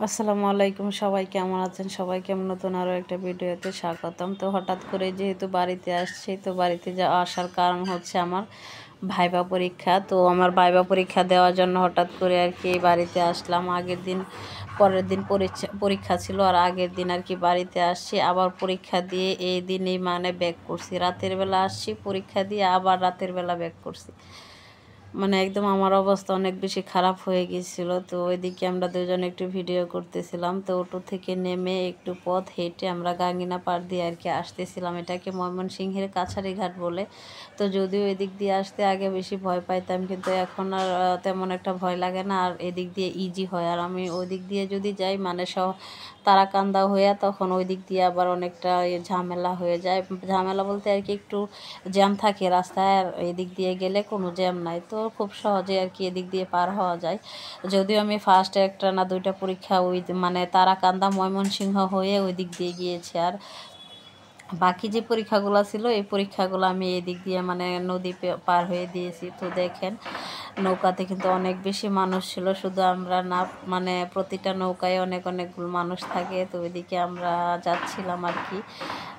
আসসালামু আলাইকুম, সবাই কেমন আছেন? সবাইকে আমি নতুন আরও একটা ভিডিওতে স্বাগতম। তো হঠাৎ করে যেহেতু বাড়িতে আসছি, তো বাড়িতে আসার কারণ হচ্ছে আমার ভাইবা পরীক্ষা। তো আমার ভাইবা পরীক্ষা দেওয়ার জন্য হঠাৎ করে আর কি বাড়িতে আসলাম। আগের দিন পরের দিন পরীক্ষা ছিল, আর আগের দিন আর কি বাড়িতে আসছি, আবার পরীক্ষা দিয়ে এই দিনই মানে ব্যাক করছি। রাতের বেলা আসছি পরীক্ষা দিয়ে, আবার রাতের বেলা ব্যাক করছি। মানে একদম আমার অবস্থা অনেক বেশি খারাপ হয়ে গিয়েছিল। তো ওইদিকে আমরা দুজন একটু ভিডিও করতেছিলাম। তো অটো থেকে নেমে একটু পথ হেঁটে আমরা গাঙ্গিনা পাড় দিয়ে আর কি আসতেছিলাম। এটাকে ময়মনসিংহের কাছারি ঘাট বলে। তো যদিও এদিক দিয়ে আসতে আগে বেশি ভয় পাইতাম, কিন্তু এখন আর তেমন একটা ভয় লাগে না, আর এদিক দিয়ে ইজি হয়। আর আমি ওই দিক দিয়ে যদি যাই মানে তারাকান্দা হয়ে, তখন ওই দিক দিয়ে আবার অনেকটা ঝামেলা হয়ে যায়। ঝামেলা বলতে আর কি একটু জ্যাম থাকে রাস্তায়, আর এদিক দিয়ে গেলে কোনো জ্যাম নাই। তো খুব সহজে আর কি এদিক দিয়ে পার হওয়া যায়। যদিও আমি ফার্স্টে একটা না দুইটা পরীক্ষা ওই মানে তারাকান্দা ময়মনসিংহ হয়ে ওই দিক দিয়ে গিয়েছি, আর বাকি যে পরীক্ষাগুলো ছিল এই পরীক্ষাগুলো আমি এদিক দিয়ে মানে নদী পার হয়ে দিয়েছি। তো দেখেন নৌকাতে কিন্তু অনেক বেশি মানুষ ছিল, শুধু আমরা না, মানে প্রতিটা নৌকায় অনেক অনেকগুলো মানুষ থাকে। তো ওইদিকে আমরা যাচ্ছিলাম আর কি।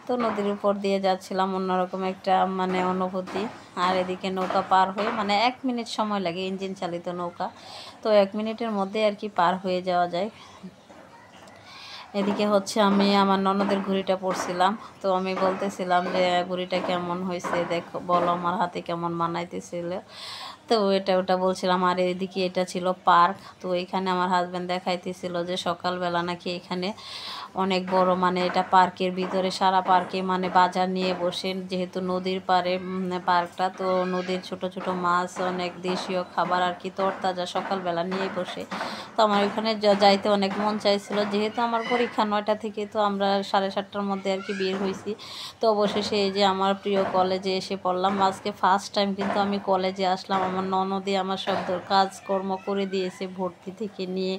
তো নদীর উপর দিয়ে যাচ্ছিলাম, অন্যরকম একটা মানে অনুভূতি। আর এদিকে নৌকা পার হয়ে মানে 1 মিনিট সময় লাগে, ইঞ্জিন চালিত নৌকা। তো 1 মিনিটের মধ্যে আর কি পার হয়ে যাওয়া যায়। এদিকে হচ্ছে আমি আমার ননদের ঘুড়িটা পরছিলাম। তো আমি বলতেছিলাম যে ঘুড়িটা কেমন হয়েছে দেখো, বলো আমার হাতে কেমন মানাইতেছিল। তো এটা ওটা বলছিলাম। আর এদিকে এটা ছিল পার্ক। তো এখানে আমার হাজব্যান্ড দেখাইতেছিল যে সকালবেলা নাকি এখানে অনেক বড়, মানে এটা পার্কের ভিতরে, সারা পার্কে মানে বাজার নিয়ে বসে, যেহেতু নদীর পাড়ে পার্কটা। তো নদীর ছোট ছোট মাছ, অনেক দেশীয় খাবার আর কি তরতাজা সকালবেলা নিয়ে বসে। তো আমার ওইখানে যাইতে অনেক মন চাইছিল। যেহেতু আমার পরীক্ষা 9টা থেকে, তো আমরা 7:30টার মধ্যে আর কি বের হয়েছি। তো অবশেষে এই যে আমার প্রিয় কলেজে এসে পড়লাম। আজকে ফার্স্ট টাইম কিন্তু আমি কলেজে আসলাম। আমার ননদই আমার সব কাজকর্ম করে দিয়েছে, ভর্তি থেকে নিয়ে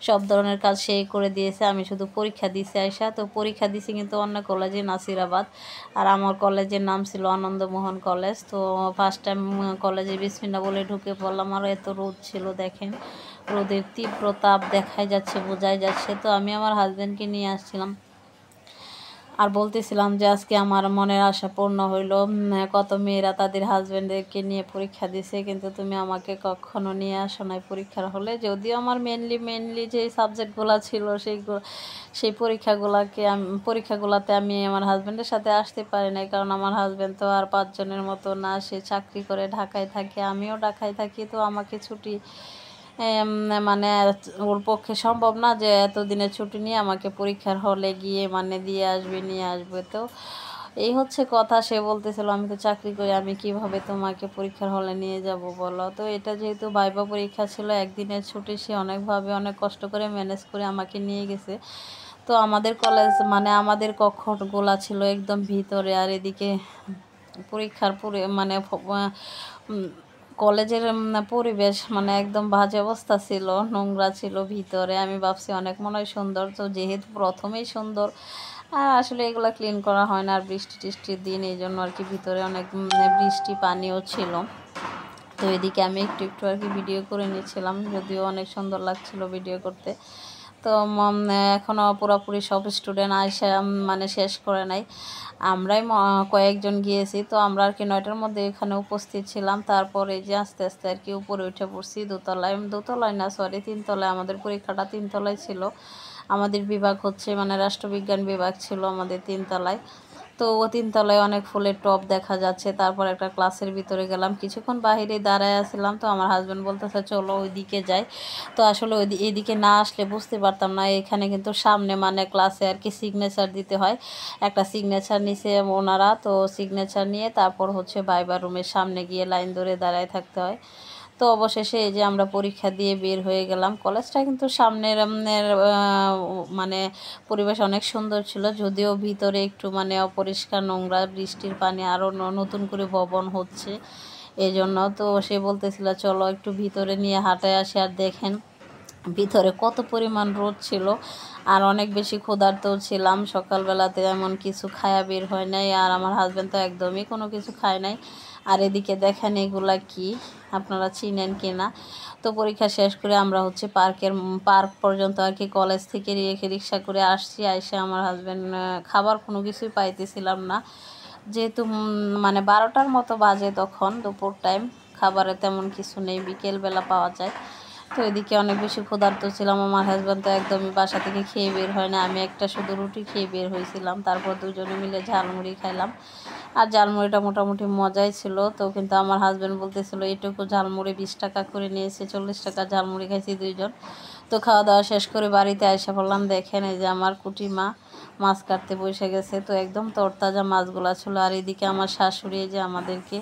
সব ধরনের কাজ সেই করে দিয়েছে। আমি শুধু পরীক্ষা দিছি আইসা। তো পরীক্ষা দিছি কিন্তু অন্য কলেজে, নাসিরাবাদ। আর আমার কলেজের নাম ছিল আনন্দমোহন কলেজ। তো ফার্স্ট টাইম কলেজে বিসমিল্লাহ বলে ঢুকে পড়লাম। আর এত রোদ ছিল দেখেন, রোদের তীব্র তাপ দেখাই যাচ্ছে, বোঝাই যাচ্ছে। তো আমি আমার হাজব্যান্ডকে নিয়ে আসছিলাম, আর বলতেছিলাম যে আজকে আমার মনের আশা পূর্ণ হইল। কত মেয়েরা তাদের হাজব্যান্ডদেরকে নিয়ে পরীক্ষা দিছে, কিন্তু তুমি আমাকে কখনো নিয়ে আসো নাই পরীক্ষার হলে। যদিও আমার মেনলি যে সাবজেক্টগুলো ছিল সেই পরীক্ষাগুলোতে আমি আমার হাজব্যান্ডের সাথে আসতে পারি নাই, কারণ আমার হাজব্যান্ড তো আর 5 জনের মতো না, সে চাকরি করে ঢাকায় থাকে, আমিও ঢাকায় থাকি। তো আমাকে ছুটি মানে ওর পক্ষে সম্ভব না যে এতদিনের ছুটি নিয়ে আমাকে পরীক্ষার হলে গিয়ে মানে দিয়ে আসবে, নিয়ে আসবে। তো এই হচ্ছে কথা। সে বলতেছিল আমি তো চাকরি করি, আমি কিভাবে তোমাকে পরীক্ষার হলে নিয়ে যাব বলো। তো এটা যেহেতু ভাইবা পরীক্ষা ছিল, একদিনের ছুটি, সে অনেকভাবে অনেক কষ্ট করে ম্যানেজ করে আমাকে নিয়ে গেছে। তো আমাদের কলেজ মানে আমাদের কক্ষগুলা ছিল একদম ভিতরে, আর এদিকে পরীক্ষার মানে কলেজের পরিবেশ মানে একদম বাজে অবস্থা ছিল, নোংরা ছিল ভিতরে। আমি ভাবছি অনেক মনে হয় সুন্দর, তো যেহেতু প্রথমেই সুন্দর, আর আসলে এগুলো ক্লিন করা হয় না, আর বৃষ্টি টিষ্টির দিন, এই জন্য আর কি ভিতরে অনেক বৃষ্টি পানিও ছিল। তো এদিকে আমি একটু একটু আর কি ভিডিও করে নিচ্ছিলাম, যদিও অনেক সুন্দর লাগছিল ভিডিও করতে। তো এখনও পুরোপুরি সব স্টুডেন্ট আসে মানে শেষ করে নাই, আমরাই কয়েকজন গিয়েছি। তো আমরা আর কি 9টার মধ্যে এখানে উপস্থিত ছিলাম। তারপরে যে আস্তে আস্তে আর কি উপরে উঠে পড়ছি দোতলায় না, সরি 3তলায়। আমাদের পরীক্ষাটা 3তলায় ছিল। আমাদের বিভাগ হচ্ছে মানে রাষ্ট্রবিজ্ঞান বিভাগ ছিল আমাদের 3তলায়। তো 3তলায় অনেক ফুলের টব দেখা যাচ্ছে। তারপর একটা ক্লাসের ভিতরে গেলাম, কিছুক্ষণ বাহিরে দাঁড়ায় আসছিলাম। তো আমার হাজব্যান্ড বলতেছে চলো ওইদিকে যাই। তো আসলে এইদিকে না আসলে বুঝতে পারতাম না, এখানে কিন্তু সামনে মানে ক্লাসে আর কি সিগনেচার দিতে হয়। একটা সিগনেচার নিছে ওনারা, তো সিগনেচার নিয়ে তারপর হচ্ছে ভাইবা রুমের সামনে গিয়ে লাইন ধরে দাঁড়ায় থাকতে হয়। তো অবশেষে এই যে আমরা পরীক্ষা দিয়ে বের হয়ে গেলাম। কলেজটা কিন্তু সামনের মানে পরিবেশ অনেক সুন্দর ছিল, যদিও ভিতরে একটু মানে অপরিষ্কার, নোংরা, বৃষ্টির পানি, আরও নতুন করে ভবন হচ্ছে এই জন্য। তো সে বলতেছিল চলো একটু ভিতরে নিয়ে হাঁটায় আসি। আর দেখেন ভিতরে কত পরিমাণ রোদ ছিল, আর অনেক বেশি ক্ষুধার্তও ছিলাম। সকালবেলাতে এমন কিছু খায়া বের হয় নাই, আর আমার হাজব্যান্ড তো একদমই কোনো কিছু খায় নাই। আর এদিকে দেখেন এগুলা কি, আপনারা চিনেন কি না। তো পরীক্ষা শেষ করে আমরা হচ্ছে পার্ক পর্যন্ত আর কি কলেজ থেকে রিক্সা করে আসছি। আইসে আমার হাজব্যান্ড খাবার কোনো কিছুই পাইতেছিলাম না, যেহেতু মানে 12টার মতো বাজে তখন, দুপুর টাইম, খাবারে তেমন কিছু নেই, বিকেলবেলা পাওয়া যায়। তো এদিকে অনেক বেশি ক্ষুধার্ত ছিলাম, আমার হাজব্যান্ড তো একদমই বাসা থেকে খেয়ে বের হয় না, আমি একটা শুধু রুটি খেয়ে বের হয়েছিলাম। তারপর দুজনে মিলে ঝালমুড়ি খাইলাম, আর ঝালমুড়িটা মোটামুটি মজাই ছিল। তো কিন্তু আমার হাজব্যান্ড বলতেছিল এইটুকু ঝালমুড়ি 20 টাকা করে নিয়েছে, 40 টাকা ঝালমুড়ি খাইছি দুইজন। তো খাওয়া দাওয়া শেষ করে বাড়িতে এসে পড়লাম, দেখেন এই যে আমার কুটি মা মাছ কাটতে বসে গেছে। তো একদম তরতাজা মাছগুলা ছিল। আর এদিকে আমার শাশুড়ি যে আমাদেরকে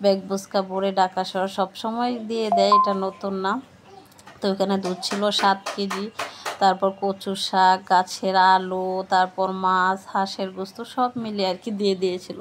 ব্যাগ বুসকা ভরে ঢাকা শহর সবসময় দিয়ে দেয়, এটা নতুন না। তো এখানে দুধ ছিল 7 কেজি, তারপর কচু শাক, গাছের আলু, তারপর মাছ, হাঁসের গোস্ত সব মিলিয়ে আর কি দিয়ে দিয়েছিল।